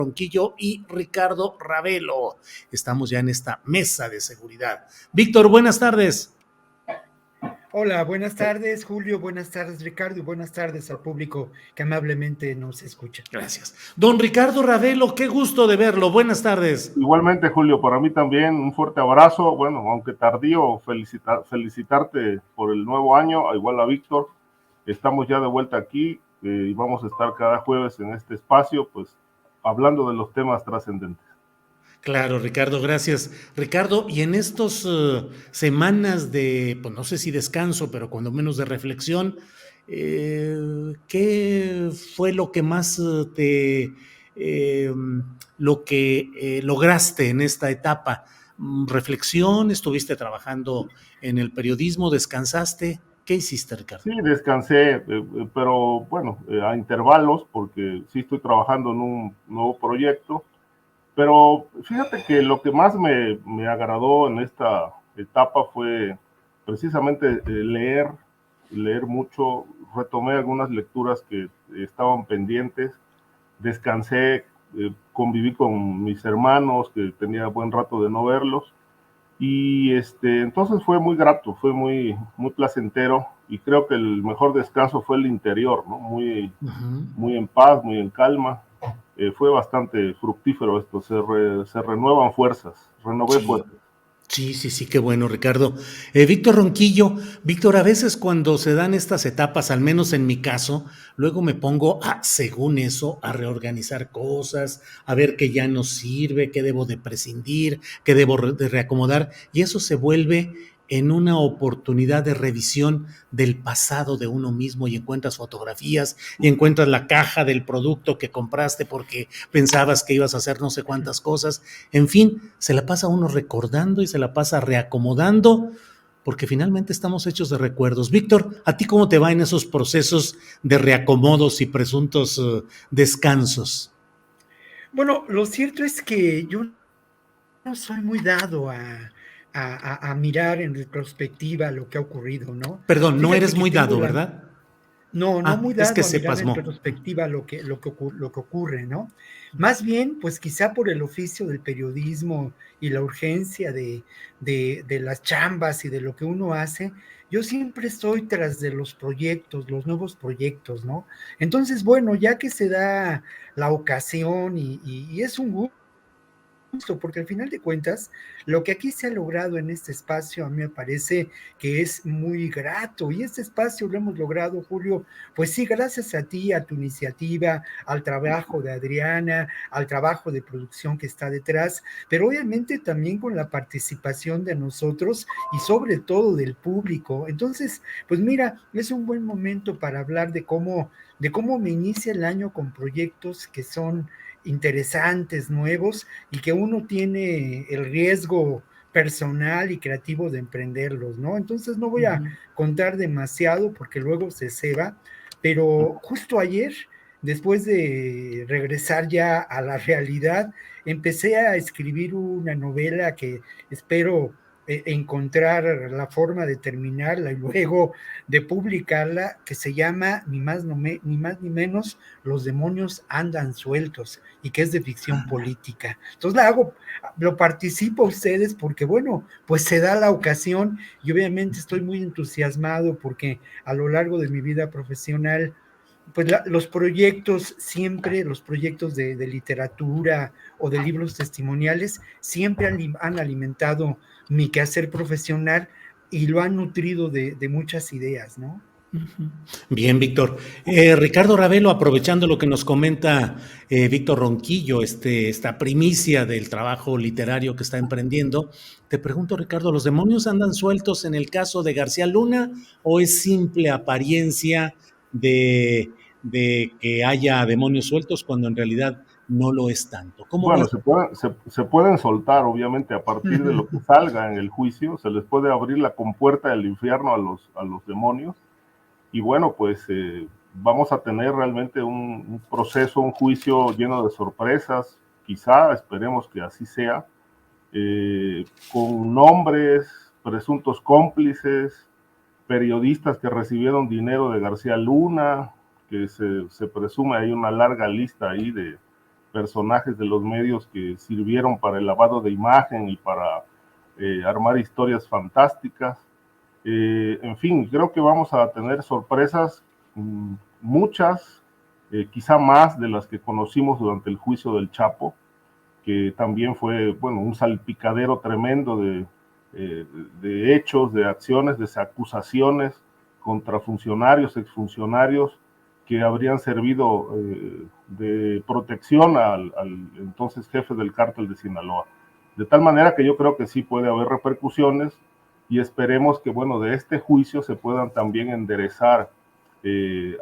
Ronquillo y Ricardo Ravelo. Estamos ya en esta mesa de seguridad. Víctor, buenas tardes. Hola, buenas tardes, Julio, buenas tardes, Ricardo, y buenas tardes al público que amablemente nos escucha. Gracias. Don Ricardo Ravelo, qué gusto de verlo. Buenas tardes. Igualmente, Julio, para mí también un fuerte abrazo. Bueno, aunque tardío, felicitarte por el nuevo año, igual a Víctor. Estamos ya de vuelta aquí y vamos a estar cada jueves en este espacio, pues hablando de los temas trascendentes. Claro, Ricardo, gracias. Ricardo, y en estas semanas de, pues no sé si descanso, pero cuando menos de reflexión, ¿qué fue lo que más lograste en esta etapa? ¿Reflexión? ¿Estuviste trabajando en el periodismo? ¿Descansaste? ¿Qué hiciste, Ricardo? Sí, descansé, pero bueno, a intervalos, porque sí estoy trabajando en un nuevo proyecto. Pero fíjate que lo que más me agradó en esta etapa fue precisamente leer mucho. Retomé algunas lecturas que estaban pendientes, descansé, conviví con mis hermanos, que tenía buen rato de no verlos, y entonces fue muy grato, fue muy placentero, y creo que el mejor descanso fue el interior, ¿no? Muy en paz, muy en calma. Fue bastante fructífero esto, se renuevan fuerzas, renové fuerzas. Sí, qué bueno, Ricardo. Víctor Ronquillo, Víctor, a veces cuando se dan estas etapas, al menos en mi caso, luego me pongo, según eso, a reorganizar cosas, a ver qué ya no sirve, qué debo de prescindir, qué debo de reacomodar, y eso se vuelve en una oportunidad de revisión del pasado de uno mismo y encuentras fotografías y encuentras la caja del producto que compraste porque pensabas que ibas a hacer no sé cuántas cosas. En fin, se la pasa uno recordando y se la pasa reacomodando porque finalmente estamos hechos de recuerdos. Víctor, ¿a ti cómo te va en esos procesos de reacomodos y presuntos descansos? Bueno, lo cierto es que yo no soy muy dado a mirar en retrospectiva lo que ha ocurrido, ¿no? Perdón, no Fíjate eres que muy tengo dado, la... ¿verdad? No muy Es que dado a se mirar en pasmó. retrospectiva lo que ocurre, ¿no? Más bien, pues quizá por el oficio del periodismo y la urgencia de las chambas y de lo que uno hace, yo siempre estoy tras de los proyectos, los nuevos proyectos, ¿no? Entonces, bueno, ya que se da la ocasión y es un gusto, porque al final de cuentas, lo que aquí se ha logrado en este espacio a mí me parece que es muy grato, y este espacio lo hemos logrado, Julio, pues sí, gracias a ti, a tu iniciativa, al trabajo de Adriana, al trabajo de producción que está detrás, pero obviamente también con la participación de nosotros y sobre todo del público. Entonces, pues mira, es un buen momento para hablar de cómo me inicia el año con proyectos que son interesantes, nuevos, y que uno tiene el riesgo personal y creativo de emprenderlos, ¿no? Entonces no voy a contar demasiado porque luego se ceba, pero justo ayer, después de regresar ya a la realidad, empecé a escribir una novela que espero encontrar la forma de terminarla y luego de publicarla, que se llama ni más ni menos Los demonios andan sueltos, y que es de ficción política. Entonces lo participo a ustedes porque, bueno, pues se da la ocasión y obviamente estoy muy entusiasmado porque a lo largo de mi vida profesional, pues los proyectos siempre, los proyectos de literatura o de libros testimoniales, siempre han alimentado mi quehacer profesional y lo han nutrido de muchas ideas, ¿no? Bien, Víctor. Ricardo Ravelo, aprovechando lo que nos comenta Víctor Ronquillo, esta primicia del trabajo literario que está emprendiendo, te pregunto, Ricardo, ¿los demonios andan sueltos en el caso de García Luna o es simple apariencia de que haya demonios sueltos cuando en realidad no lo es tanto? ¿Cómo Bueno, ves? se pueden soltar, obviamente, a partir de lo que salga en el juicio, se les puede abrir la compuerta del infierno a los demonios, y bueno, pues vamos a tener realmente un proceso, un juicio lleno de sorpresas, quizá, esperemos que así sea, con nombres, presuntos cómplices, periodistas que recibieron dinero de García Luna, que se presume hay una larga lista ahí personajes de los medios que sirvieron para el lavado de imagen y para armar historias fantásticas. En fin, creo que vamos a tener sorpresas, muchas, quizá más de las que conocimos durante el juicio del Chapo, que también fue, bueno, un salpicadero tremendo de hechos, de acciones, de acusaciones contra funcionarios, exfuncionarios, que habrían servido de protección al entonces jefe del cártel de Sinaloa. De tal manera que yo creo que sí puede haber repercusiones y esperemos que, bueno, de este juicio se puedan también enderezar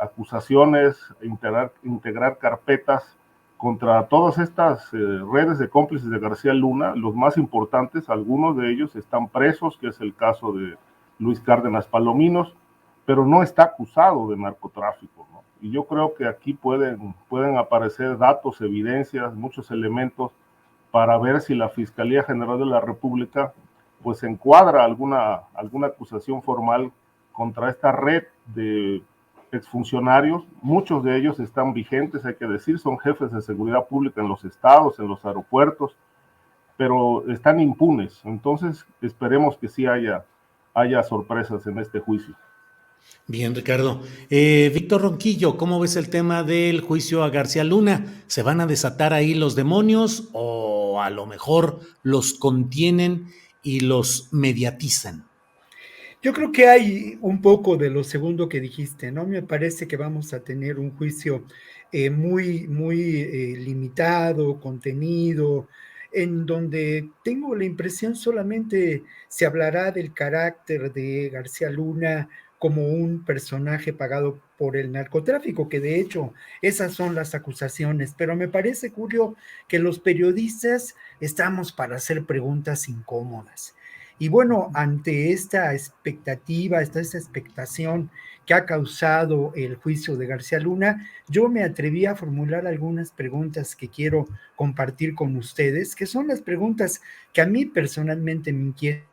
acusaciones, integrar carpetas contra todas estas redes de cómplices de García Luna. Los más importantes, algunos de ellos están presos, que es el caso de Luis Cárdenas Palominos, pero no está acusado de narcotráfico, ¿no? Y yo creo que aquí pueden aparecer datos, evidencias, muchos elementos para ver si la Fiscalía General de la República pues encuadra alguna acusación formal contra esta red de exfuncionarios. Muchos de ellos están vigentes, hay que decir, son jefes de seguridad pública en los estados, en los aeropuertos, pero están impunes. Entonces esperemos que sí haya sorpresas en este juicio. Bien, Ricardo. Víctor Ronquillo, ¿cómo ves el tema del juicio a García Luna? ¿Se van a desatar ahí los demonios o a lo mejor los contienen y los mediatizan? Yo creo que hay un poco de lo segundo que dijiste, ¿no? Me parece que vamos a tener un juicio muy limitado, contenido, en donde tengo la impresión solamente se hablará del carácter de García Luna como un personaje pagado por el narcotráfico, que de hecho esas son las acusaciones, pero me parece, Julio, que los periodistas estamos para hacer preguntas incómodas. Y bueno, ante esta expectativa, esta expectación que ha causado el juicio de García Luna, yo me atreví a formular algunas preguntas que quiero compartir con ustedes, que son las preguntas que a mí personalmente me inquietan,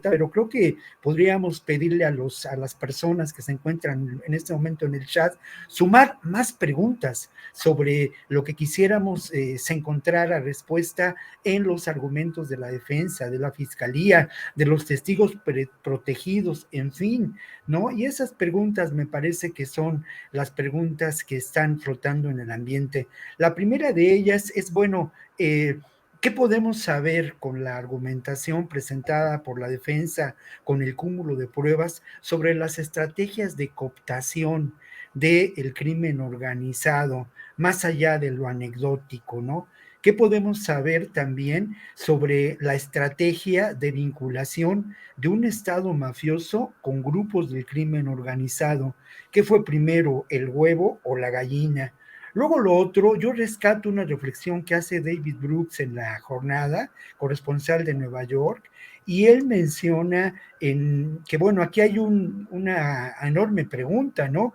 pero creo que podríamos pedirle a las personas que se encuentran en este momento en el chat sumar más preguntas sobre lo que quisiéramos se encontrara respuesta en los argumentos de la defensa, de la fiscalía, de los testigos protegidos, en fin, ¿no? Y esas preguntas me parece que son las preguntas que están flotando en el ambiente. La primera de ellas es, bueno, ¿qué podemos saber con la argumentación presentada por la defensa, con el cúmulo de pruebas sobre las estrategias de cooptación del crimen organizado, más allá de lo anecdótico, ¿no? ¿Qué podemos saber también sobre la estrategia de vinculación de un Estado mafioso con grupos del crimen organizado? ¿Qué fue primero, el huevo o la gallina? Luego lo otro, yo rescato una reflexión que hace David Brooks en La Jornada, corresponsal de Nueva York, y él menciona que, bueno, aquí hay una enorme pregunta, ¿no?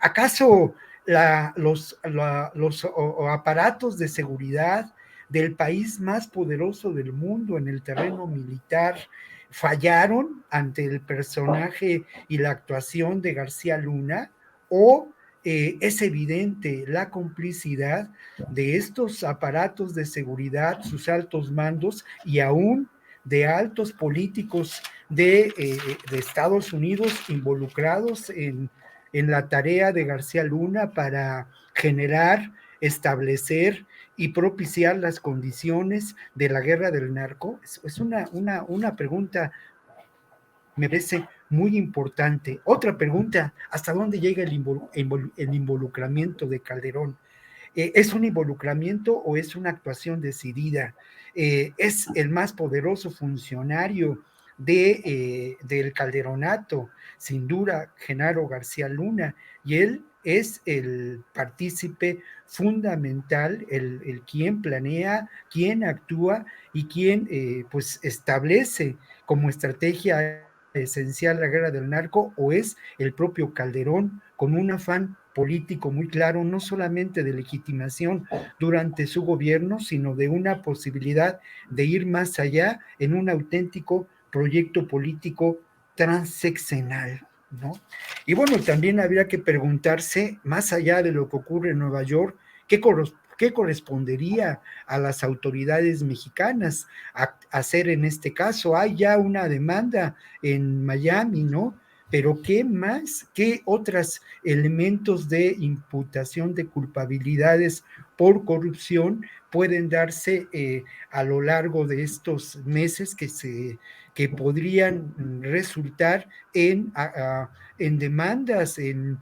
¿Acaso los aparatos de seguridad del país más poderoso del mundo en el terreno militar fallaron ante el personaje y la actuación de García Luna? ¿O es evidente la complicidad de estos aparatos de seguridad, sus altos mandos y aún de altos políticos de Estados Unidos involucrados en la tarea de García Luna para generar, establecer y propiciar las condiciones de la guerra del narco? Es una pregunta, me parece muy importante. Otra pregunta, ¿hasta dónde llega el involucramiento de Calderón? ¿Es un involucramiento o es una actuación decidida? ¿Es el más poderoso funcionario del Calderonato? Sin duda, Genaro García Luna, y él es el partícipe fundamental, el quien planea, quien actúa y quien pues establece como estrategia esencial la guerra del narco, o es el propio Calderón con un afán político muy claro, no solamente de legitimación durante su gobierno, sino de una posibilidad de ir más allá en un auténtico proyecto político transeccional, ¿no? Y bueno, también habría que preguntarse, más allá de lo que ocurre en Nueva York, ¿qué ¿Qué correspondería a las autoridades mexicanas hacer en este caso? Hay ya una demanda en Miami, ¿no? Pero ¿qué más? ¿Qué otros elementos de imputación de culpabilidades por corrupción pueden darse a lo largo de estos meses que podrían resultar en demandas, en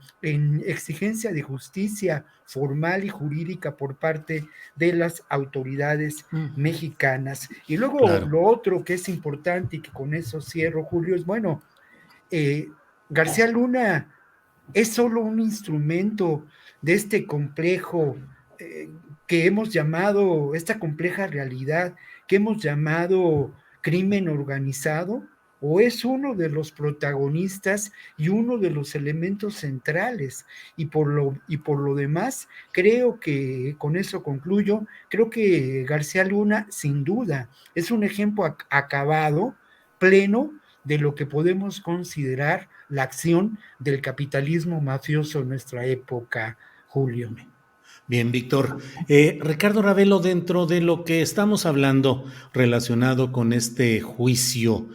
exigencia de justicia formal y jurídica por parte de las autoridades mexicanas? Y luego Claro. lo otro que es importante y que con eso cierro, Julio, es bueno, eh, García Luna es solo un instrumento de este complejo que hemos llamado, esta compleja realidad que hemos llamado crimen organizado, o es uno de los protagonistas y uno de los elementos centrales. Y por lo demás, creo que, con eso concluyo, creo que García Luna, sin duda, es un ejemplo acabado, pleno, de lo que podemos considerar la acción del capitalismo mafioso en nuestra época, Julio. Bien, Víctor. Ricardo Ravelo, dentro de lo que estamos hablando relacionado con este juicio,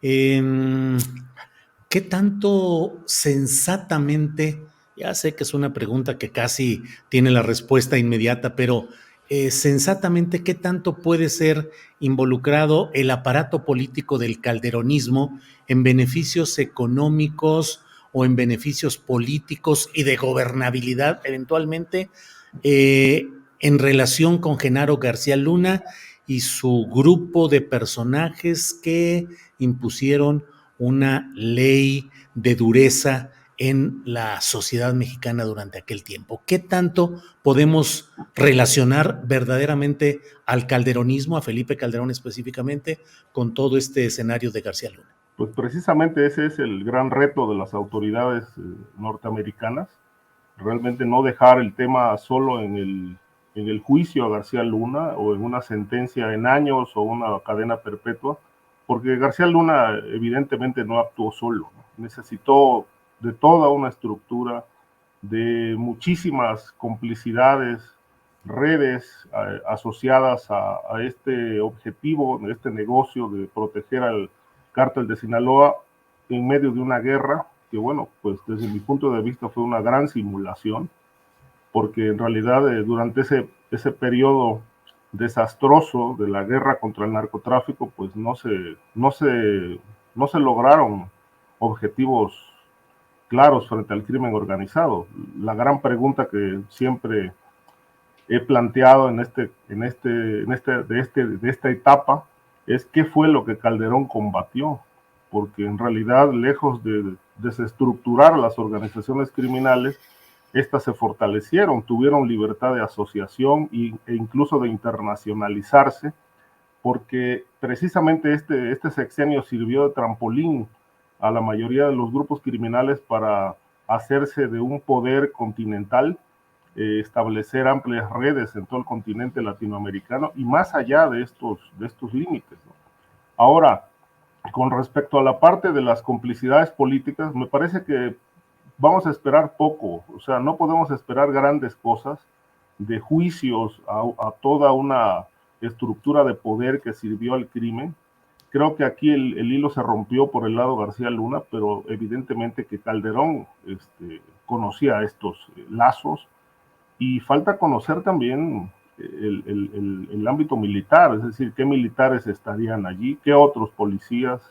em, ¿qué tanto sensatamente, ya sé que es una pregunta que casi tiene la respuesta inmediata, pero sensatamente, ¿qué tanto puede ser involucrado el aparato político del calderonismo en beneficios económicos o en beneficios políticos y de gobernabilidad eventualmente en relación con Genaro García Luna y su grupo de personajes que impusieron una ley de dureza en la sociedad mexicana durante aquel tiempo? ¿Qué tanto podemos relacionar verdaderamente al calderonismo, a Felipe Calderón específicamente, con todo este escenario de García Luna? Pues precisamente ese es el gran reto de las autoridades norteamericanas, realmente no dejar el tema solo en el juicio a García Luna o en una sentencia en años o una cadena perpetua, porque García Luna evidentemente no actuó solo, ¿no? Necesitó de toda una estructura, de muchísimas complicidades, redes asociadas a este objetivo, a este negocio de proteger al cártel de Sinaloa en medio de una guerra que, bueno, pues desde mi punto de vista fue una gran simulación, porque en realidad durante ese periodo desastroso de la guerra contra el narcotráfico, pues no se lograron objetivos claros frente al crimen organizado. La gran pregunta que siempre he planteado de esta etapa es qué fue lo que Calderón combatió, porque en realidad, lejos de desestructurar las organizaciones criminales, estas se fortalecieron, tuvieron libertad de asociación e incluso de internacionalizarse, porque precisamente este sexenio sirvió de trampolín a la mayoría de los grupos criminales para hacerse de un poder continental, establecer amplias redes en todo el continente latinoamericano y más allá de estos límites, ¿no? Ahora, con respecto a la parte de las complicidades políticas, me parece que vamos a esperar poco, o sea, no podemos esperar grandes cosas de juicios a toda una estructura de poder que sirvió al crimen. Creo que aquí el hilo se rompió por el lado García Luna, pero evidentemente que Calderón conocía estos lazos y falta conocer también el ámbito militar, es decir, qué militares estarían allí, qué otros policías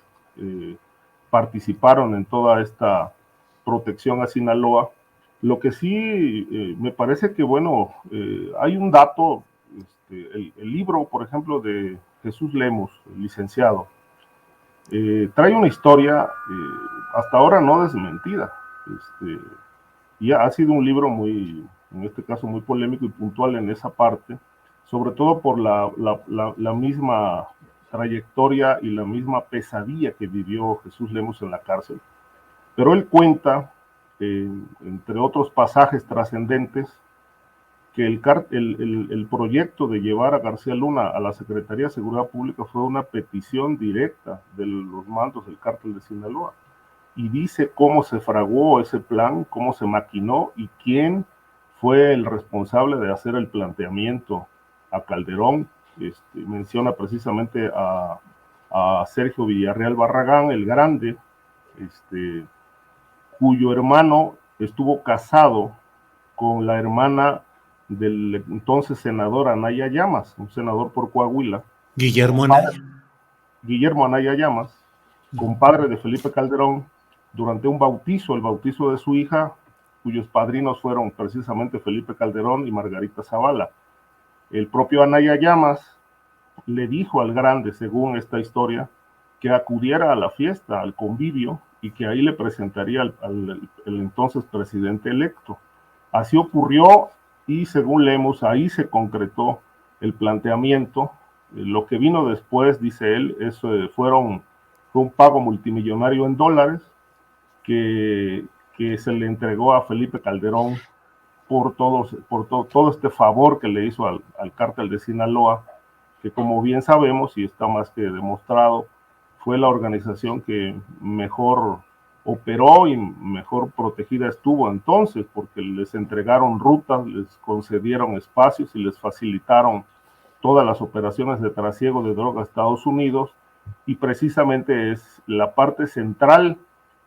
participaron en toda esta protección a Sinaloa. Lo que sí me parece que, bueno, hay un dato, el libro, por ejemplo, de Jesús Lemos, el licenciado, trae una historia hasta ahora no desmentida. Y ha sido un libro muy, en este caso, muy polémico y puntual en esa parte, sobre todo por la misma trayectoria y la misma pesadilla que vivió Jesús Lemos en la cárcel. Pero él cuenta, entre otros pasajes trascendentes, que el proyecto de llevar a García Luna a la Secretaría de Seguridad Pública fue una petición directa de los mandos del cártel de Sinaloa. Y dice cómo se fraguó ese plan, cómo se maquinó y quién fue el responsable de hacer el planteamiento a Calderón. Menciona precisamente a Sergio Villarreal Barragán, el Grande, cuyo hermano estuvo casado con la hermana del entonces senador Anaya Llamas, un senador por Coahuila. Guillermo Anaya. Guillermo Anaya Llamas, compadre de Felipe Calderón, durante un bautizo, el bautizo de su hija, cuyos padrinos fueron precisamente Felipe Calderón y Margarita Zavala. El propio Anaya Llamas le dijo al Grande, según esta historia, que acudiera a la fiesta, al convivio, y que ahí le presentaría al entonces presidente electo. Así ocurrió y según leemos, ahí se concretó el planteamiento. Lo que vino después, dice él, fue un pago multimillonario en dólares que se le entregó a Felipe Calderón por todo este favor que le hizo al cártel de Sinaloa, que como bien sabemos y está más que demostrado, fue la organización que mejor operó y mejor protegida estuvo entonces, porque les entregaron rutas, les concedieron espacios y les facilitaron todas las operaciones de trasiego de droga a Estados Unidos, y precisamente es la parte central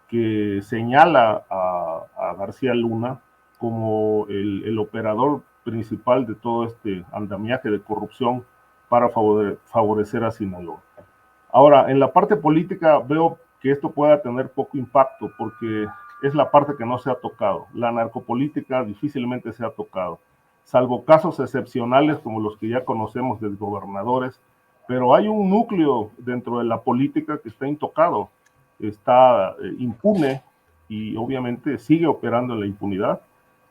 que señala a García Luna como el operador principal de todo este andamiaje de corrupción para favorecer a Sinaloa. Ahora, en la parte política veo que esto pueda tener poco impacto porque es la parte que no se ha tocado. La narcopolítica difícilmente se ha tocado, salvo casos excepcionales como los que ya conocemos de gobernadores, pero hay un núcleo dentro de la política que está intocado, está impune y obviamente sigue operando en la impunidad.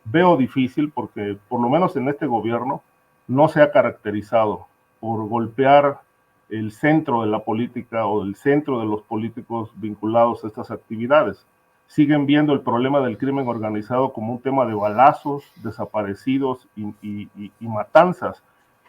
Veo difícil porque por lo menos en este gobierno no se ha caracterizado por golpear el centro de la política o el centro de los políticos vinculados a estas actividades. Siguen viendo el problema del crimen organizado como un tema de balazos, desaparecidos y matanzas,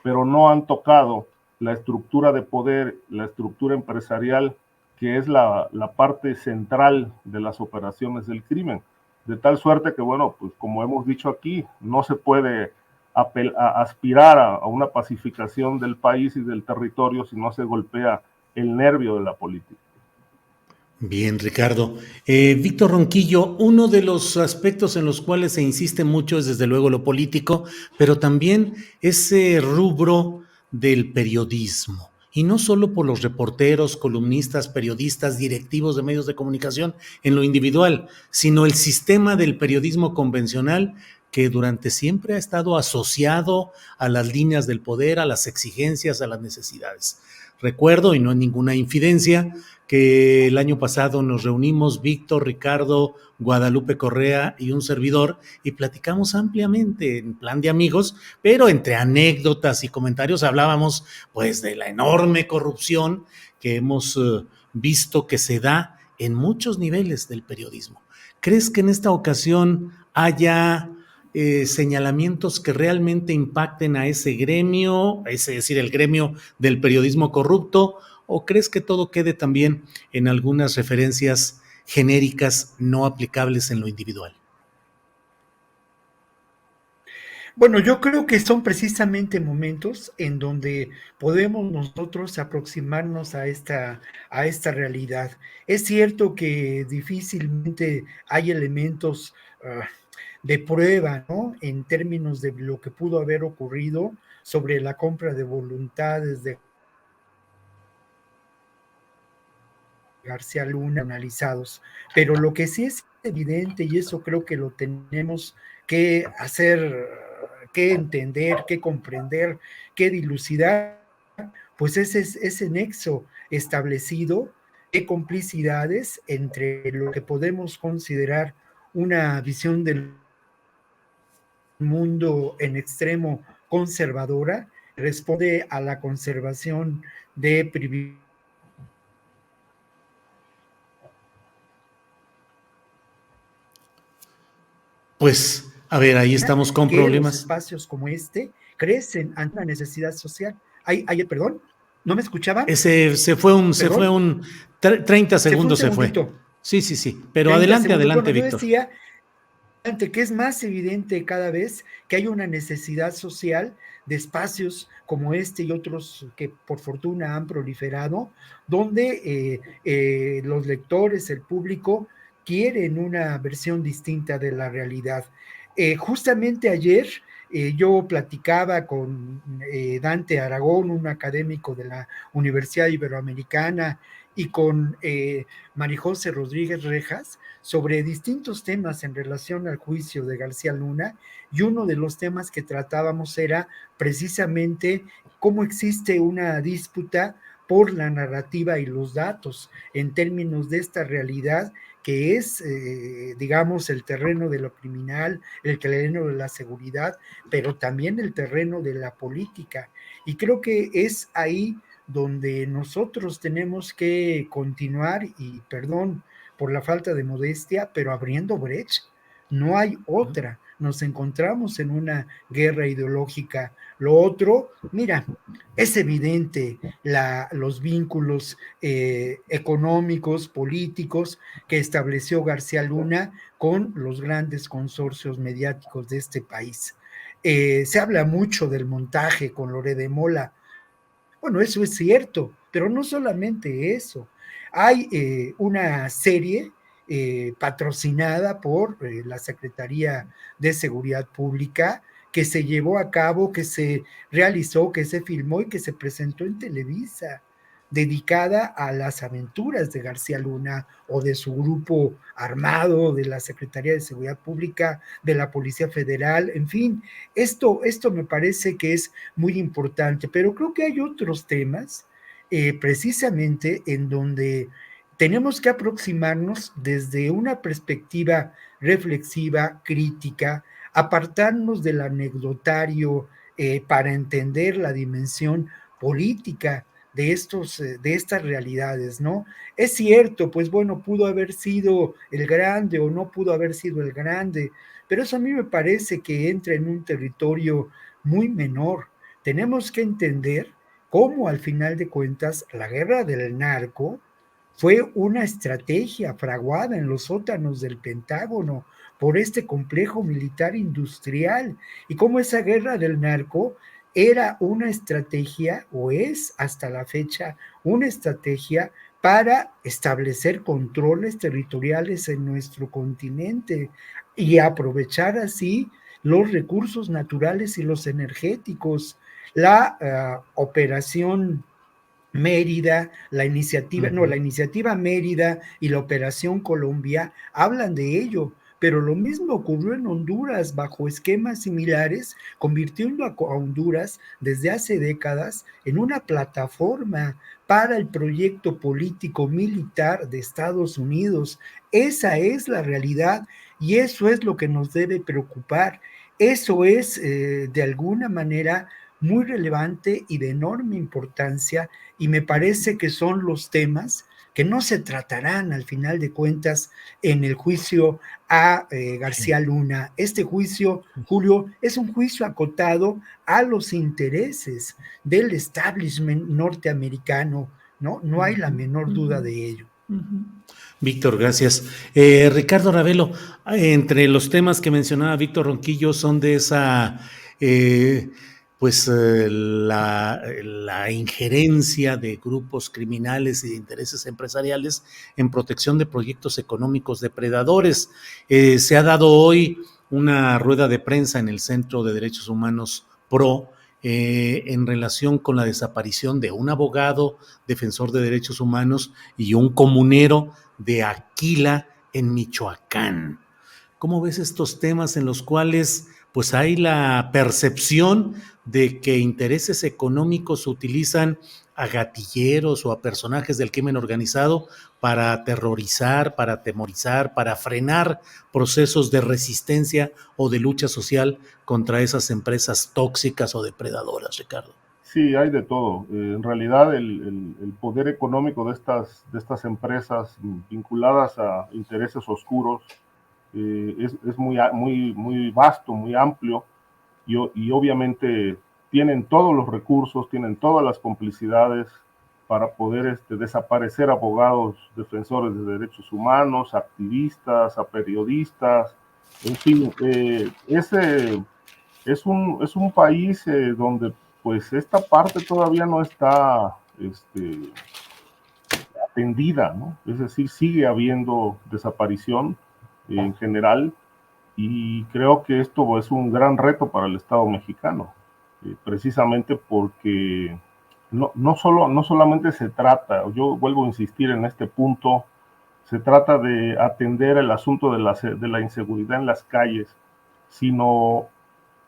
pero no han tocado la estructura de poder, la estructura empresarial, que es la parte central de las operaciones del crimen. De tal suerte que, bueno, pues como hemos dicho aquí, no se puede aspirar a una pacificación del país y del territorio si no se golpea el nervio de la política. Bien, Ricardo. Víctor Ronquillo, uno de los aspectos en los cuales se insiste mucho es desde luego lo político, pero también ese rubro del periodismo. Y no solo por los reporteros, columnistas, periodistas, directivos de medios de comunicación en lo individual, sino el sistema del periodismo convencional que durante siempre ha estado asociado a las líneas del poder, a las exigencias, a las necesidades. Recuerdo, y no es ninguna infidencia, que el año pasado nos reunimos Víctor, Ricardo, Guadalupe Correa y un servidor y platicamos ampliamente en plan de amigos, pero entre anécdotas y comentarios hablábamos pues de la enorme corrupción que hemos visto que se da en muchos niveles del periodismo. ¿Crees que en esta ocasión haya señalamientos que realmente impacten a ese gremio, es decir, el gremio del periodismo corrupto, o crees que todo quede también en algunas referencias genéricas no aplicables en lo individual? Bueno, yo creo que son precisamente momentos en donde podemos nosotros aproximarnos a esta realidad. Es cierto que difícilmente hay elementos de prueba, ¿no? En términos de lo que pudo haber ocurrido sobre la compra de voluntades de García Luna analizados. Pero lo que sí es evidente, y eso creo que lo tenemos que hacer, que entender, que comprender, que dilucidar, pues ese nexo establecido de complicidades entre lo que podemos considerar una visión del mundo en extremo conservadora, responde a la conservación de privilegios. Pues, a ver, ahí estamos con problemas. Los espacios como este crecen ante una necesidad social. Perdón, ¿no me escuchaban? Se fue un 30 segundos se fue. Sí, pero adelante, Víctor. que es más evidente cada vez que hay una necesidad social de espacios como este y otros que por fortuna han proliferado, donde los lectores, el público, quieren una versión distinta de la realidad. Justamente ayer yo platicaba con Dante Aragón, un académico de la Universidad Iberoamericana, y con Marijose Rodríguez Rejas, sobre distintos temas en relación al juicio de García Luna, y uno de los temas que tratábamos era precisamente cómo existe una disputa por la narrativa y los datos en términos de esta realidad que es, digamos, el terreno de lo criminal, el terreno de la seguridad, pero también el terreno de la política. Y creo que es ahí donde nosotros tenemos que continuar, y perdón por la falta de modestia, pero abriendo brecha. No hay otra. Nos encontramos en una guerra ideológica. Lo otro, mira, es evidente los vínculos económicos, políticos que estableció García Luna con los grandes consorcios mediáticos de este país. Se habla mucho del montaje con Loré de Mola. Bueno, eso es cierto, pero no solamente eso. Hay una serie patrocinada por la Secretaría de Seguridad Pública que se llevó a cabo, que se realizó, que se filmó y que se presentó en Televisa, dedicada a las aventuras de García Luna o de su grupo armado, de la Secretaría de Seguridad Pública, de la Policía Federal, en fin, esto me parece que es muy importante, pero creo que hay otros temas precisamente en donde tenemos que aproximarnos desde una perspectiva reflexiva, crítica, apartarnos del anecdotario para entender la dimensión política de estas realidades, ¿no? Es cierto, pues bueno, pudo haber sido el grande o no pudo haber sido el grande, pero eso a mí me parece que entra en un territorio muy menor. Tenemos que entender cómo al final de cuentas la guerra del narco fue una estrategia fraguada en los sótanos del Pentágono por este complejo militar industrial y cómo esa guerra del narco era una estrategia o es hasta la fecha una estrategia para establecer controles territoriales en nuestro continente y aprovechar así los recursos naturales y los energéticos. La operación Mérida, la iniciativa Mérida y la Operación Colombia hablan de ello, pero lo mismo ocurrió en Honduras bajo esquemas similares, convirtiendo a Honduras desde hace décadas en una plataforma para el proyecto político militar de Estados Unidos. Esa es la realidad y eso es lo que nos debe preocupar. Eso es, de alguna manera, muy relevante y de enorme importancia, y me parece que son los temas que no se tratarán al final de cuentas en el juicio a García Luna. Este juicio, Julio, es un juicio acotado a los intereses del establishment norteamericano, ¿no? No hay la menor duda de ello. Víctor, gracias. Ricardo Ravelo, entre los temas que mencionaba Víctor Ronquillo son de esa, la injerencia de grupos criminales y de intereses empresariales en protección de proyectos económicos depredadores. Se ha dado hoy una rueda de prensa en el Centro de Derechos Humanos PRO en relación con la desaparición de un abogado defensor de derechos humanos y un comunero de Aquila en Michoacán. ¿Cómo ves estos temas en los cuales pues hay la percepción de que intereses económicos utilizan a gatilleros o a personajes del crimen organizado para aterrorizar, para atemorizar, para frenar procesos de resistencia o de lucha social contra esas empresas tóxicas o depredadoras, Ricardo? Sí, hay de todo. En realidad, el poder económico de estas empresas vinculadas a intereses oscuros es muy vasto, muy amplio, y obviamente tienen todos los recursos, tienen todas las complicidades para poder desaparecer abogados defensores de derechos humanos, activistas, a periodistas, En fin, es un país donde pues esta parte todavía no está atendida, ¿no? Es decir, sigue habiendo desaparición en general y creo que esto es un gran reto para el Estado mexicano, precisamente porque no solamente se trata, yo vuelvo a insistir en este punto, se trata de atender el asunto de la inseguridad en las calles, sino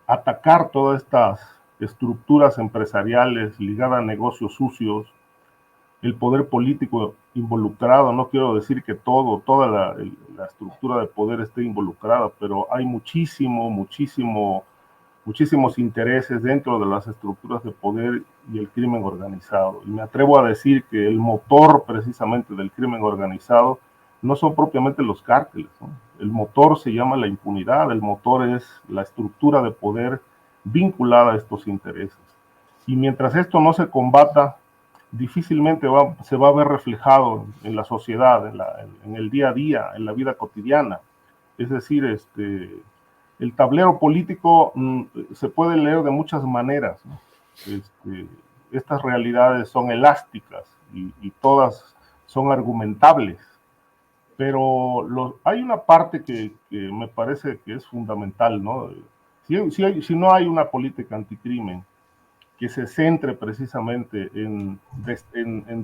atacar todas estas estructuras empresariales ligadas a negocios sucios, el poder político involucrado. No quiero decir que toda la estructura de poder esté involucrada, pero hay muchísimos intereses dentro de las estructuras de poder y el crimen organizado. Y me atrevo a decir que el motor precisamente del crimen organizado no son propiamente los cárteles, ¿no? El motor se llama la impunidad, el motor es la estructura de poder vinculada a estos intereses. Y mientras esto no se combata, difícilmente se va a ver reflejado en la sociedad, en el día a día, en la vida cotidiana. Es decir, el tablero político se puede leer de muchas maneras, ¿no? Estas realidades son elásticas y todas son argumentables, pero hay una parte que me parece que es fundamental, ¿no? Si no hay una política anticrimen que se centre precisamente en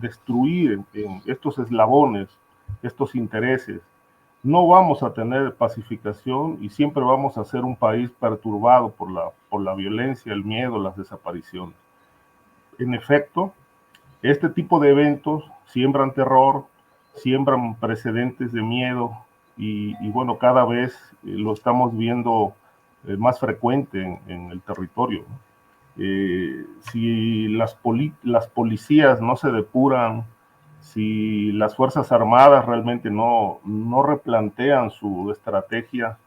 destruir en estos eslabones, estos intereses, no vamos a tener pacificación y siempre vamos a ser un país perturbado por la violencia, el miedo, las desapariciones. En efecto, este tipo de eventos siembran terror, siembran precedentes de miedo y bueno, cada vez lo estamos viendo más frecuente en el territorio, ¿no? Si las policías no se depuran, si las Fuerzas Armadas realmente no replantean su estrategia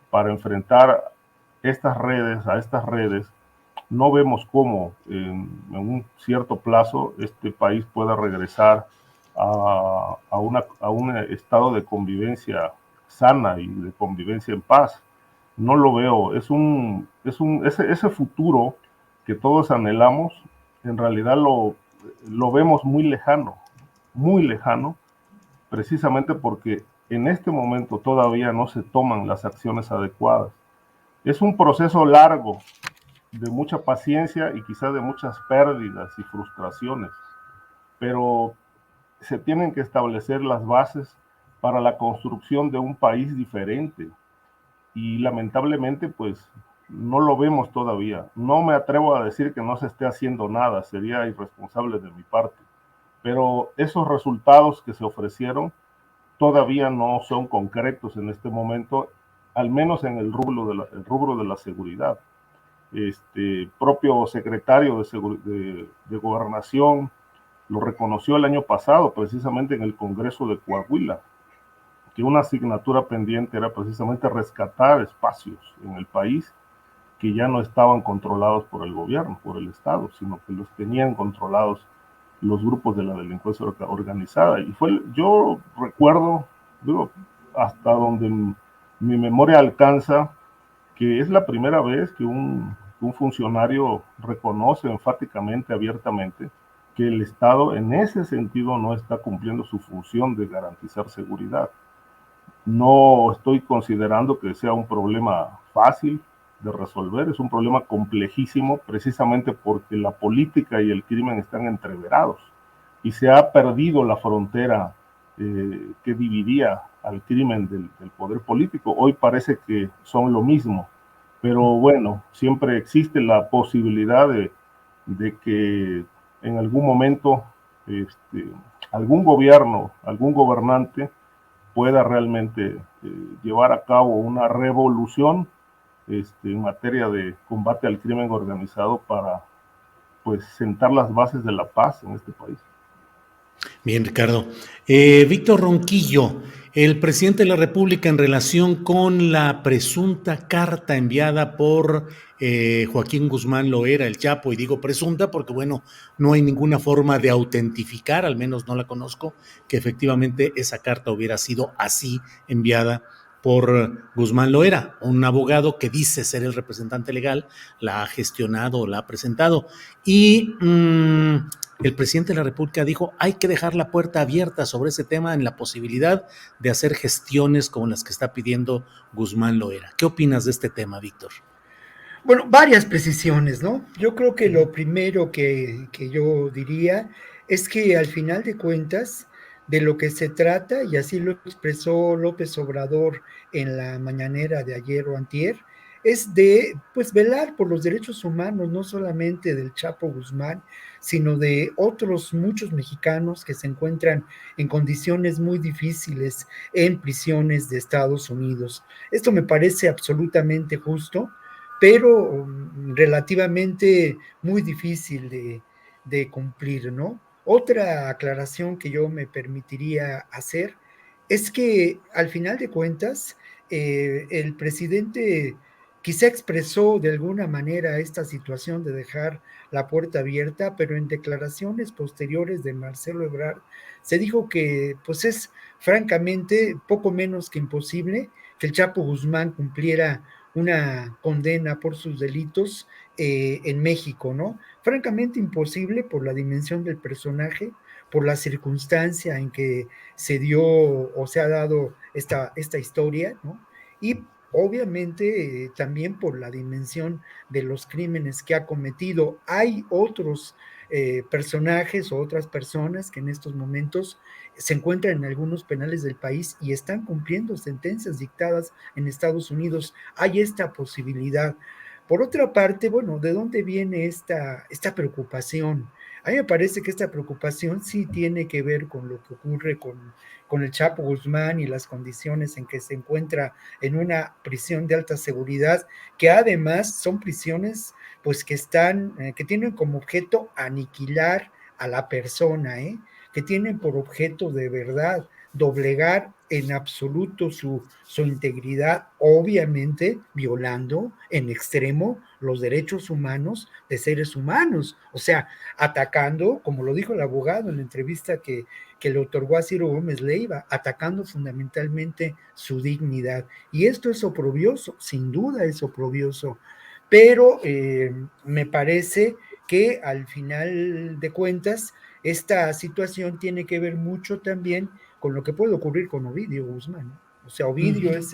para enfrentar a estas redes, no vemos cómo en un cierto plazo este país pueda regresar a un estado de convivencia sana y de convivencia en paz. No lo veo. Ese futuro que todos anhelamos, en realidad lo vemos muy lejano, precisamente porque en este momento todavía no se toman las acciones adecuadas. Es un proceso largo, de mucha paciencia y quizás de muchas pérdidas y frustraciones, pero se tienen que establecer las bases para la construcción de un país diferente y lamentablemente pues no lo vemos todavía. No me atrevo a decir que no se esté haciendo nada, sería irresponsable de mi parte, pero esos resultados que se ofrecieron todavía no son concretos en este momento, al menos en el rubro de la seguridad. Propio secretario de Gobernación lo reconoció el año pasado, precisamente en el Congreso de Coahuila, que una asignatura pendiente era precisamente rescatar espacios en el país que ya no estaban controlados por el gobierno, por el Estado, sino que los tenían controlados los grupos de la delincuencia organizada. Y yo recuerdo, digo, hasta donde mi memoria alcanza, que es la primera vez que un funcionario reconoce enfáticamente, abiertamente, que el Estado en ese sentido no está cumpliendo su función de garantizar seguridad. No estoy considerando que sea un problema fácil de resolver, es un problema complejísimo precisamente porque la política y el crimen están entreverados y se ha perdido la frontera que dividía al crimen del poder político. Hoy parece que son lo mismo, pero bueno, siempre existe la posibilidad de que en algún momento algún gobierno, algún gobernante pueda realmente llevar a cabo una revolución en materia de combate al crimen organizado para pues sentar las bases de la paz en este país. Bien, Ricardo. Víctor Ronquillo, el presidente de la República en relación con la presunta carta enviada por Joaquín Guzmán Loera, el Chapo, y digo presunta porque, bueno, no hay ninguna forma de autentificar, al menos no la conozco, que efectivamente esa carta hubiera sido así enviada por Guzmán Loera, un abogado que dice ser el representante legal, la ha gestionado, la ha presentado. Y el presidente de la República dijo, hay que dejar la puerta abierta sobre ese tema en la posibilidad de hacer gestiones como las que está pidiendo Guzmán Loera. ¿Qué opinas de este tema, Víctor? Bueno, varias precisiones, ¿no? Yo creo que lo primero que yo diría es que al final de cuentas, de lo que se trata, y así lo expresó López Obrador en la mañanera de ayer o antier, es de, pues, velar por los derechos humanos, no solamente del Chapo Guzmán, sino de otros muchos mexicanos que se encuentran en condiciones muy difíciles en prisiones de Estados Unidos. Esto me parece absolutamente justo, pero relativamente muy difícil de cumplir, ¿no? Otra aclaración que yo me permitiría hacer es que al final de cuentas, el presidente quizá expresó de alguna manera esta situación de dejar la puerta abierta, pero en declaraciones posteriores de Marcelo Ebrard se dijo que pues es francamente poco menos que imposible que el Chapo Guzmán cumpliera una condena por sus delitos en México, ¿no? Francamente imposible por la dimensión del personaje, por la circunstancia en que se dio o se ha dado esta historia, ¿no? Y obviamente también por la dimensión de los crímenes que ha cometido. Hay otros personajes o otras personas que en estos momentos se encuentran en algunos penales del país y están cumpliendo sentencias dictadas en Estados Unidos. Hay esta posibilidad. Por otra parte, bueno, ¿de dónde viene esta preocupación? A mí me parece que esta preocupación sí tiene que ver con lo que ocurre con el Chapo Guzmán y las condiciones en que se encuentra en una prisión de alta seguridad, que además son prisiones pues que que tienen como objeto aniquilar a la persona, que tienen por objeto de verdad doblegar en absoluto su integridad, obviamente violando en extremo los derechos humanos de seres humanos, o sea, atacando, como lo dijo el abogado en la entrevista que le otorgó a Ciro Gómez Leiva, atacando fundamentalmente su dignidad. Y esto es oprobioso, sin duda es oprobioso, pero me parece que al final de cuentas, esta situación tiene que ver mucho también con lo que puede ocurrir con Ovidio Guzmán. O sea, Ovidio es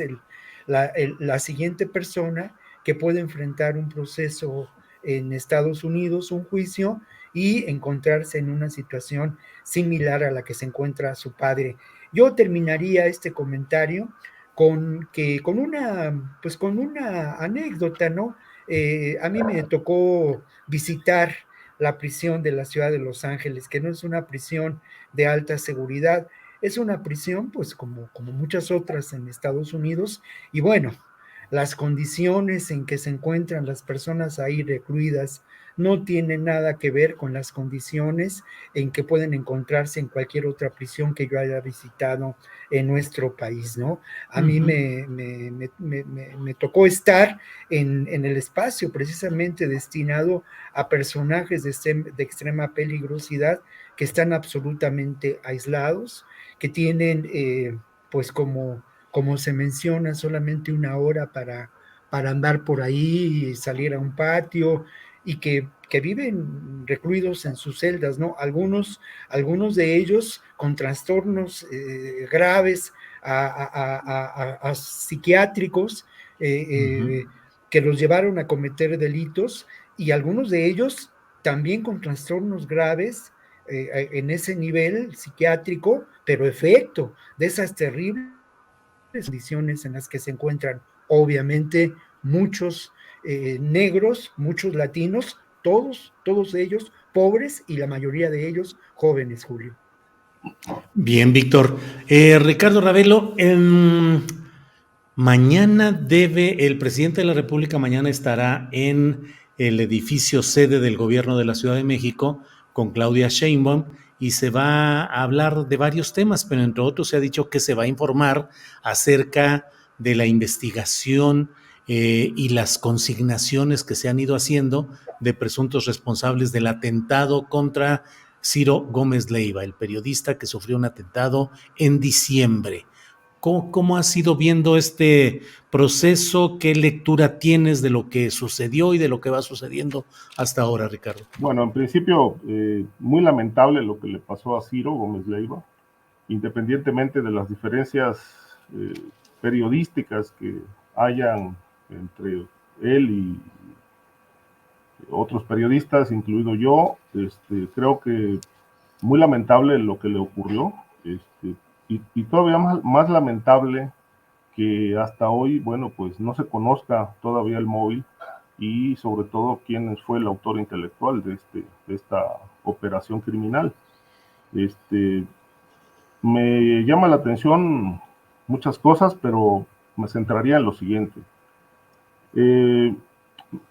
la siguiente persona que puede enfrentar un proceso en Estados Unidos, un juicio, y encontrarse en una situación similar a la que se encuentra su padre. Yo terminaría este comentario con una anécdota, ¿no? A mí me tocó visitar la prisión de la ciudad de Los Ángeles, que no es una prisión de alta seguridad, es una prisión, pues como muchas otras en Estados Unidos, y bueno, las condiciones en que se encuentran las personas ahí recluidas no tienen nada que ver con las condiciones en que pueden encontrarse en cualquier otra prisión que yo haya visitado en nuestro país, ¿no? A mí me tocó estar en el espacio precisamente destinado a personajes de extrema peligrosidad que están absolutamente aislados, que tienen, pues como se menciona, solamente una hora para andar por ahí y salir a un patio, y que viven recluidos en sus celdas, ¿no? Algunos de ellos con trastornos graves a psiquiátricos que los llevaron a cometer delitos, y algunos de ellos también con trastornos graves en ese nivel psiquiátrico, pero efecto de esas terribles condiciones en las que se encuentran, obviamente, muchos negros, muchos latinos, todos ellos pobres y la mayoría de ellos jóvenes, Julio. Bien, Víctor. Ricardo Ravelo, mañana el presidente de la República mañana estará en el edificio sede del gobierno de la Ciudad de México con Claudia Sheinbaum y se va a hablar de varios temas, pero entre otros se ha dicho que se va a informar acerca de la investigación y las consignaciones que se han ido haciendo de presuntos responsables del atentado contra Ciro Gómez Leiva, el periodista que sufrió un atentado en diciembre. ¿Cómo has ido viendo este proceso? ¿Qué lectura tienes de lo que sucedió y de lo que va sucediendo hasta ahora, Ricardo? Bueno, en principio, muy lamentable lo que le pasó a Ciro Gómez Leiva, independientemente de las diferencias periodísticas que hayan entre él y otros periodistas, incluido yo. Creo que muy lamentable lo que le ocurrió, y todavía más lamentable que hasta hoy, bueno, pues no se conozca todavía el móvil y sobre todo quién fue el autor intelectual de esta operación criminal. Me llama la atención muchas cosas, pero me centraría en lo siguiente.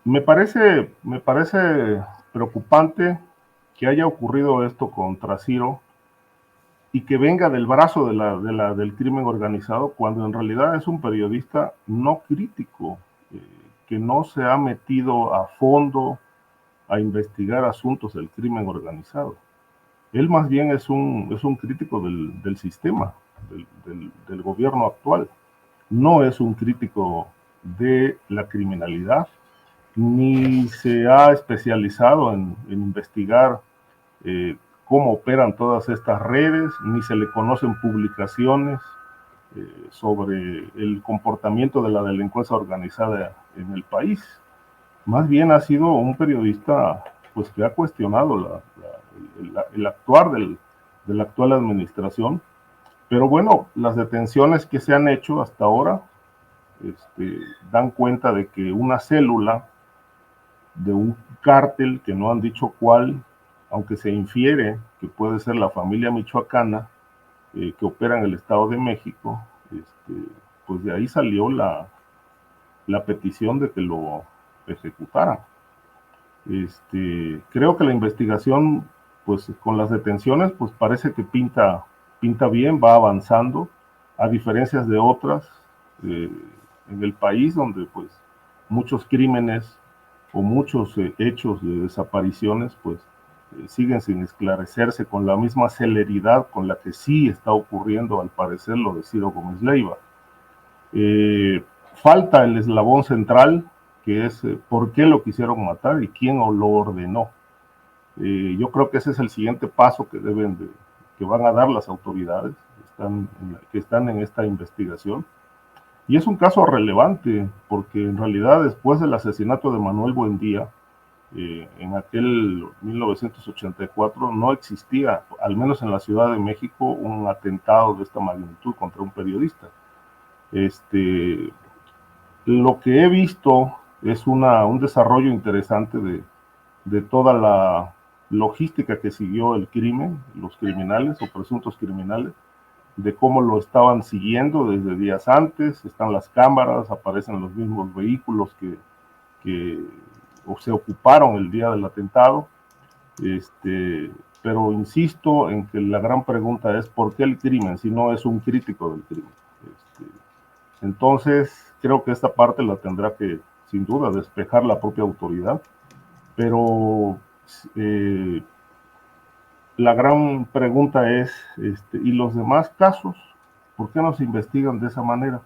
Me parece preocupante que haya ocurrido esto contra Ciro y que venga del brazo del crimen organizado, cuando en realidad es un periodista no crítico, que no se ha metido a fondo a investigar asuntos del crimen organizado. Él más bien es un crítico del sistema, del gobierno actual. No es un crítico de la criminalidad, ni se ha especializado en investigar cómo operan todas estas redes, ni se le conocen publicaciones sobre el comportamiento de la delincuencia organizada en el país. Más bien ha sido un periodista pues que ha cuestionado el actuar de la actual administración. Pero bueno, las detenciones que se han hecho hasta ahora dan cuenta de que una célula de un cártel, que no han dicho cuál, aunque se infiere que puede ser la familia michoacana, que opera en el Estado de México, pues de ahí salió la petición de que lo ejecutaran. Creo que la investigación, pues con las detenciones, pues parece que pinta bien, va avanzando, a diferencia de otras en el país, donde pues muchos crímenes o muchos hechos de desapariciones pues siguen sin esclarecerse con la misma celeridad con la que sí está ocurriendo al parecer lo de Ciro Gómez Leiva. Falta el eslabón central, que es por qué lo quisieron matar y quién lo ordenó. Yo creo que ese es el siguiente paso que van a dar las autoridades que están en esta investigación. Y es un caso relevante, porque en realidad después del asesinato de Manuel Buendía, en aquel 1984, no existía, al menos en la Ciudad de México, un atentado de esta magnitud contra un periodista. Lo que he visto es un desarrollo interesante de toda la logística que siguió el crimen, los criminales o presuntos criminales, de cómo lo estaban siguiendo desde días antes. Están las cámaras, aparecen los mismos vehículos que se ocuparon el día del atentado. Pero insisto en que la gran pregunta es ¿por qué el crimen si no es un crítico del crimen? Entonces creo que esta parte la tendrá que sin duda despejar la propia autoridad, pero la gran pregunta es, ¿y los demás casos? ¿Por qué no se investigan de esa manera?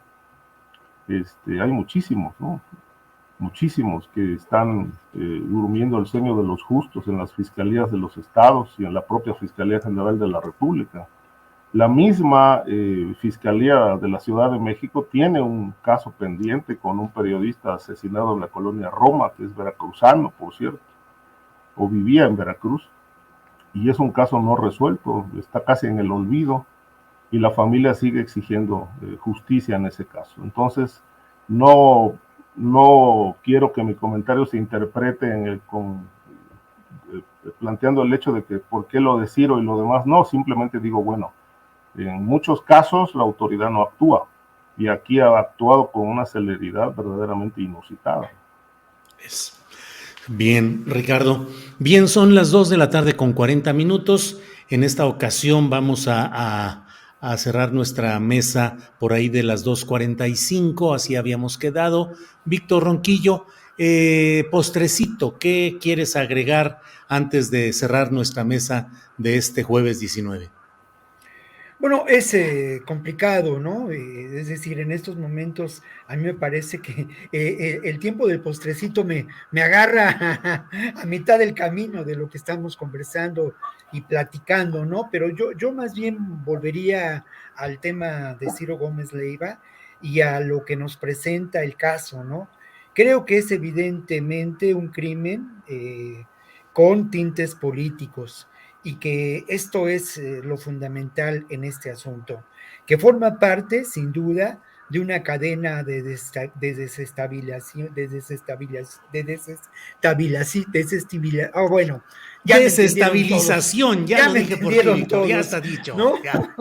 Hay muchísimos, ¿no? Muchísimos que están durmiendo el sueño de los justos en las fiscalías de los estados y en la propia Fiscalía General de la República. La misma Fiscalía de la Ciudad de México tiene un caso pendiente con un periodista asesinado en la colonia Roma, que es veracruzano, por cierto, o vivía en Veracruz, y es un caso no resuelto, está casi en el olvido, y la familia sigue exigiendo justicia en ese caso. Entonces, no quiero que mi comentario se interprete planteando el hecho de que por qué lo de Ciro y lo demás no, simplemente digo, bueno, en muchos casos la autoridad no actúa, y aquí ha actuado con una celeridad verdaderamente inusitada. Bien, Ricardo. Bien, son las 2:40 p.m. En esta ocasión vamos a cerrar nuestra mesa por ahí de las 2:45, así habíamos quedado. Víctor Ronquillo, postrecito, ¿qué quieres agregar antes de cerrar nuestra mesa de este jueves 19? Bueno, es complicado, ¿no? Es decir, en estos momentos a mí me parece que el tiempo del postrecito me agarra a mitad del camino de lo que estamos conversando y platicando, ¿no? Pero yo más bien volvería al tema de Ciro Gómez Leiva y a lo que nos presenta el caso, ¿no? Creo que es evidentemente un crimen con tintes políticos y que esto es lo fundamental en este asunto, que forma parte, sin duda, de una cadena de desestabilización, bueno, ya me entendieron todos, Desestabilización, ya ya lo me dije por ti, entendieron Víctor, ya todos, está dicho. ¿no? Ya.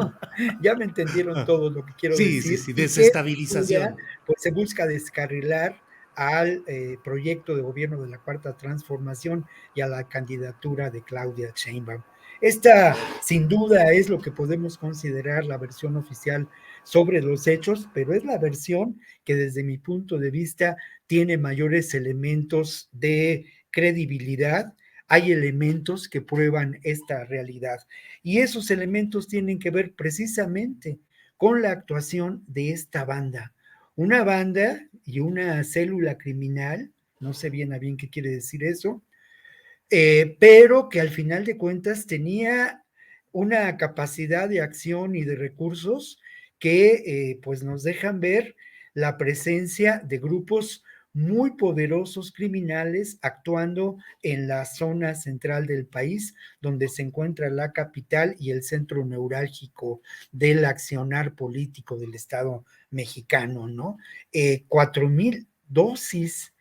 Ya me entendieron todo lo que quiero Sí, sí, decir sí, y que sin duda, desestabilización. pues se busca descarrilar al proyecto de gobierno de la Cuarta Transformación y a la candidatura de Claudia Sheinbaum. Esta, sin duda, es lo que podemos considerar la versión oficial sobre los hechos, pero es la versión que desde mi punto de vista tiene mayores elementos de credibilidad. Hay elementos que prueban esta realidad y esos elementos tienen que ver precisamente con la actuación de esta banda. Una banda y una célula criminal, no sé bien a bien qué quiere decir eso, pero que al final de cuentas tenía una capacidad de acción y de recursos que pues nos dejan ver la presencia de grupos muy poderosos criminales actuando en la zona central del país, donde se encuentra la capital y el centro neurálgico del accionar político del Estado mexicano, ¿no? 4,000 dosis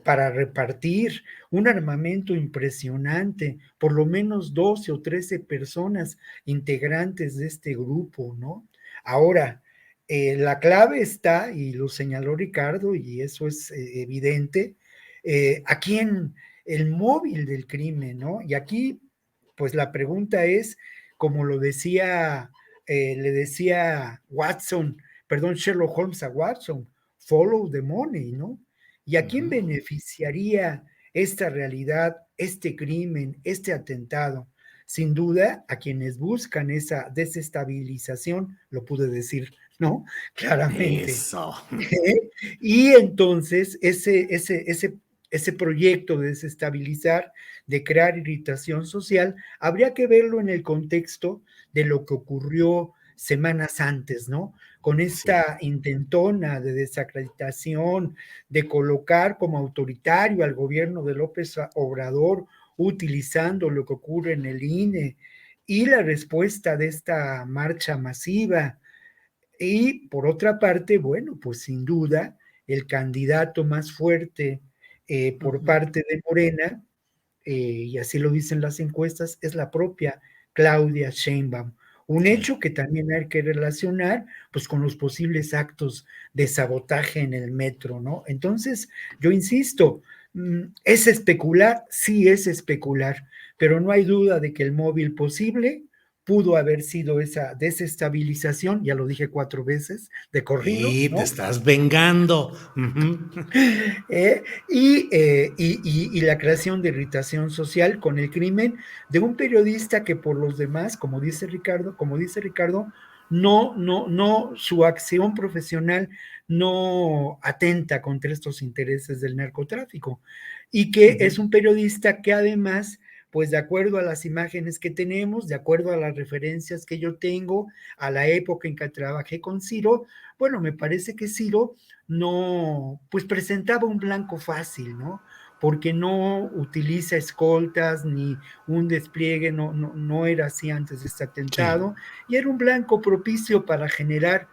para repartir, un armamento impresionante, por lo menos 12 o 13 personas integrantes de este grupo, ¿no? Ahora, la clave está, y lo señaló Ricardo, y eso es evidente, aquí en el móvil del crimen, ¿no? Y aquí, pues la pregunta es, como lo decía, le decía Watson, perdón, Sherlock Holmes a Watson, follow the money, ¿no? ¿Y a quién beneficiaría esta realidad, este crimen, este atentado? Sin duda, a quienes buscan esa desestabilización, lo pude decir, ¿no? Claramente. Eso. Y entonces ese proyecto de desestabilizar, de crear irritación social, habría que verlo en el contexto de lo que ocurrió semanas antes, ¿no? Con Sí. esta intentona de desacreditación, de colocar como autoritario al gobierno de López Obrador, utilizando lo que ocurre en el INE, y la respuesta de esta marcha masiva, y por otra parte, bueno, pues sin duda, el candidato más fuerte por parte de Morena, y así lo dicen las encuestas, es la propia Claudia Sheinbaum. Un Sí. hecho que también hay que relacionar, pues, con los posibles actos de sabotaje en el metro, ¿no? Entonces, yo insisto, ¿es especular? Sí es especular, pero no hay duda de que el móvil posible pudo haber sido esa desestabilización, ya lo dije 4 veces de corrido, Y te ¿no? estás vengando. Eh, y la creación de irritación social con el crimen de un periodista que por los demás, como dice Ricardo, no, su acción profesional no atenta contra estos intereses del narcotráfico y que es un periodista que además, pues de acuerdo a las imágenes que tenemos, de acuerdo a las referencias que yo tengo, a la época en que trabajé con Ciro, bueno, me parece que Ciro no, pues presentaba un blanco fácil, ¿no? Porque no utiliza escoltas ni un despliegue, no era así antes de este Sí. atentado, y era un blanco propicio para generar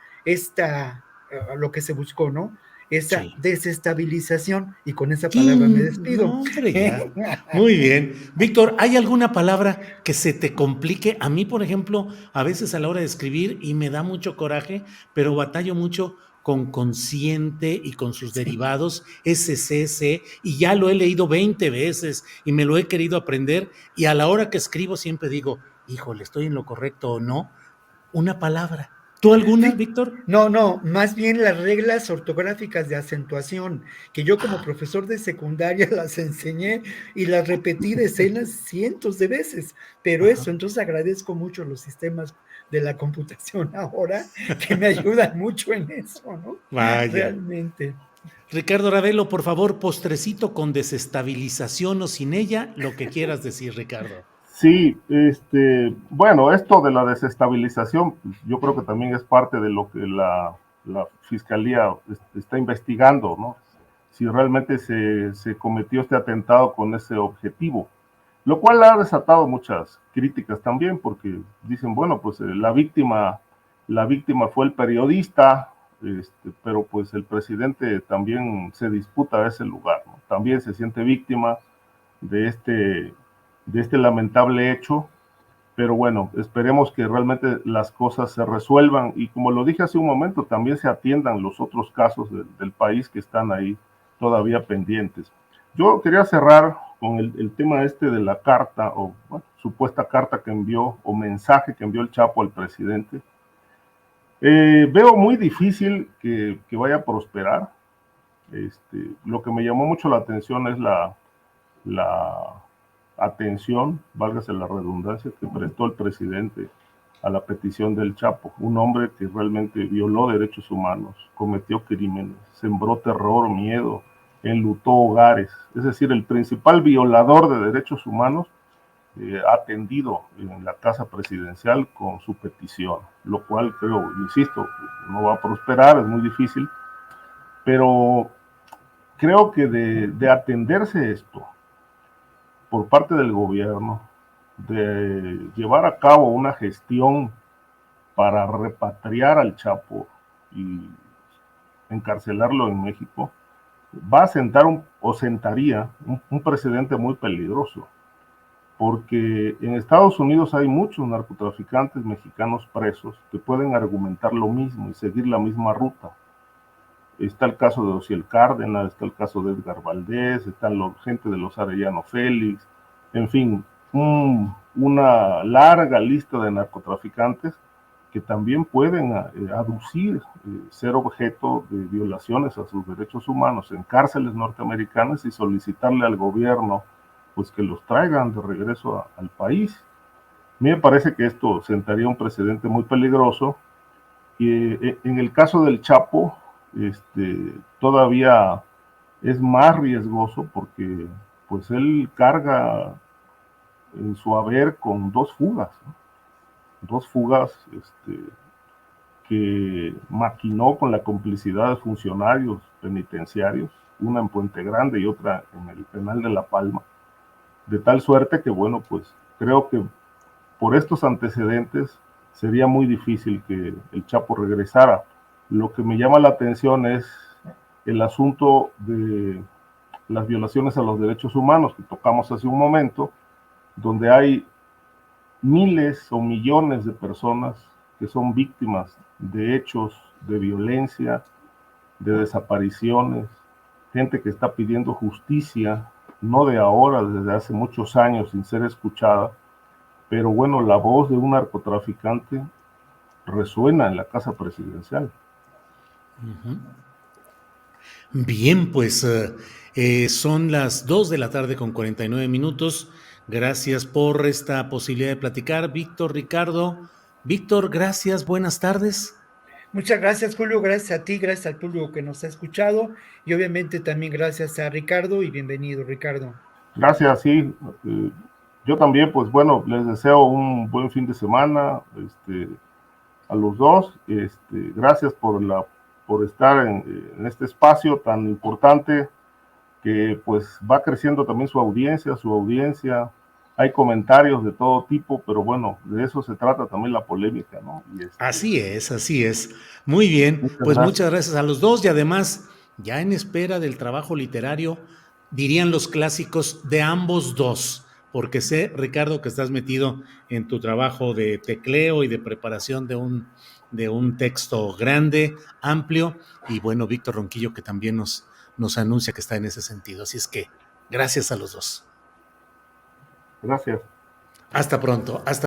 lo que se buscó, ¿no? Esa Sí. desestabilización, y con esa palabra me Chin, despido. no, hombre, ya. Muy bien. Víctor, ¿hay alguna palabra que se te complique? A mí, por ejemplo, a veces a la hora de escribir y me da mucho coraje, pero batallo mucho con consciente y con sus Sí. derivados, SCC, y ya lo he leído 20 veces y me lo he querido aprender y a la hora que escribo siempre digo, híjole, ¿estoy en lo correcto o no? Una palabra. ¿Tú alguna, Sí, Víctor? no, más bien las reglas ortográficas de acentuación, que yo como profesor de secundaria las enseñé y las repetí decenas, cientos de veces, pero Ajá. eso, entonces agradezco mucho los sistemas de la computación ahora, que me ayudan mucho en eso, ¿no? Vaya. Realmente. Ricardo Ravelo, por favor, postrecito con desestabilización o sin ella, lo que quieras decir, Ricardo. Sí, bueno, esto de la desestabilización, pues, yo creo que también es parte de lo que la Fiscalía está investigando, ¿no? Si realmente se cometió este atentado con ese objetivo, lo cual ha desatado muchas críticas también, porque dicen, bueno, pues la víctima fue el periodista, pero pues el presidente también se disputa ese lugar, ¿no? También se siente víctima de este lamentable hecho, pero bueno, esperemos que realmente las cosas se resuelvan y como lo dije hace un momento, también se atiendan los otros casos del país que están ahí todavía pendientes. Yo quería cerrar con el tema de la carta o bueno, supuesta carta que envió o mensaje que envió el Chapo al presidente. Veo muy difícil que vaya a prosperar. Lo que me llamó mucho la atención es la atención, válgase la redundancia, que prestó el presidente a la petición del Chapo, un hombre que realmente violó derechos humanos, cometió crímenes, sembró terror, miedo, enlutó hogares, es decir, el principal violador de derechos humanos atendido en la casa presidencial con su petición, lo cual creo, insisto, no va a prosperar, es muy difícil, pero creo que de atenderse esto, por parte del gobierno de llevar a cabo una gestión para repatriar al Chapo y encarcelarlo en México, va a sentar o sentaría un precedente muy peligroso, porque en Estados Unidos hay muchos narcotraficantes mexicanos presos que pueden argumentar lo mismo y seguir la misma ruta. Está el caso de Ociel Cárdenas, está el caso de Edgar Valdés, está la gente de los Arellano Félix, en fin, una larga lista de narcotraficantes que también pueden aducir ser objeto de violaciones a sus derechos humanos en cárceles norteamericanas y solicitarle al gobierno pues que los traigan de regreso al país. A mí me parece que esto sentaría un precedente muy peligroso y en el caso del Chapo, todavía es más riesgoso porque pues él carga en su haber con dos fugas que maquinó con la complicidad de funcionarios penitenciarios, una en Puente Grande y otra en el penal de La Palma, de tal suerte que bueno, pues creo que por estos antecedentes sería muy difícil que el Chapo regresara. Lo que me llama la atención es el asunto de las violaciones a los derechos humanos que tocamos hace un momento, donde hay miles o millones de personas que son víctimas de hechos de violencia, de desapariciones, gente que está pidiendo justicia, no de ahora, desde hace muchos años sin ser escuchada, pero bueno, la voz de un narcotraficante resuena en la casa presidencial. Uh-huh. Bien, pues son las 2 de la tarde con 49 minutos. Gracias por esta posibilidad de platicar, Víctor, Ricardo. Víctor, gracias, buenas tardes. Muchas gracias, Julio, gracias a ti, gracias al público que nos ha escuchado y obviamente también gracias a Ricardo y bienvenido, Ricardo. Gracias, sí. Yo también, pues bueno, les deseo un buen fin de semana a los dos. Gracias por estar en este espacio tan importante que pues va creciendo también su audiencia. Hay comentarios de todo tipo, pero bueno, de eso se trata también la polémica, ¿no? Así es, así es. Muy bien, Muchas pues gracias. muchas gracias a los dos y además, ya en espera del trabajo literario, dirían los clásicos de ambos dos, porque sé, Ricardo, que estás metido en tu trabajo de tecleo y de preparación de un texto grande, amplio, y bueno, Víctor Ronquillo, que también nos anuncia que está en ese sentido. Así es que, gracias a los dos. Gracias. Hasta pronto. Hasta